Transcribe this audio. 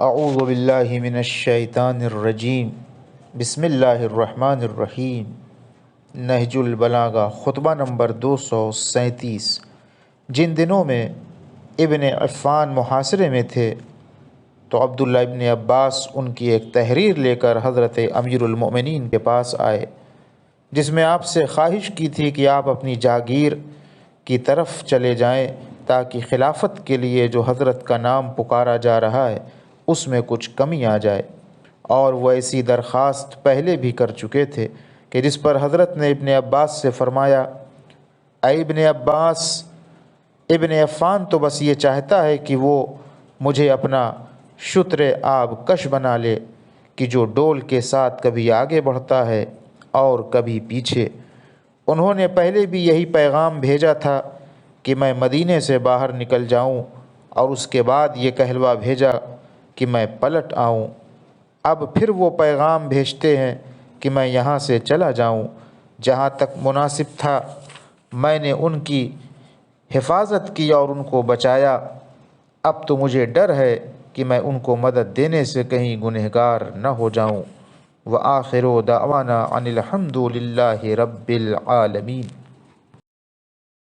اعوذ باللہ من الشیطان الرجیم، بسم اللہ الرحمن الرحیم۔ نہج البلاغہ، خطبہ نمبر 237۔ جن دنوں میں ابن عفان محاصرے میں تھے تو عبداللہ ابن عباس ان کی ایک تحریر لے کر حضرت امیر المؤمنین کے پاس آئے، جس میں آپ سے خواہش کی تھی کہ آپ اپنی جاگیر کی طرف چلے جائیں تاکہ خلافت کے لیے جو حضرت کا نام پکارا جا رہا ہے اس میں کچھ کمی آ جائے، اور وہ ایسی درخواست پہلے بھی کر چکے تھے کہ جس پر حضرت نے ابن عباس سے فرمایا، اے ابن عباس، ابن عفان تو بس یہ چاہتا ہے کہ وہ مجھے اپنا شتر آب کش بنا لے کہ جو ڈول کے ساتھ کبھی آگے بڑھتا ہے اور کبھی پیچھے۔ انہوں نے پہلے بھی یہی پیغام بھیجا تھا کہ میں مدینے سے باہر نکل جاؤں، اور اس کے بعد یہ کہلوا بھیجا کہ میں پلٹ آؤں۔ اب پھر وہ پیغام بھیجتے ہیں کہ میں یہاں سے چلا جاؤں۔ جہاں تک مناسب تھا میں نے ان کی حفاظت کی اور ان کو بچایا، اب تو مجھے ڈر ہے کہ میں ان کو مدد دینے سے کہیں گنہگار نہ ہو جاؤں۔ وآخر دعوانا ان الحمد للہ رب العالمین۔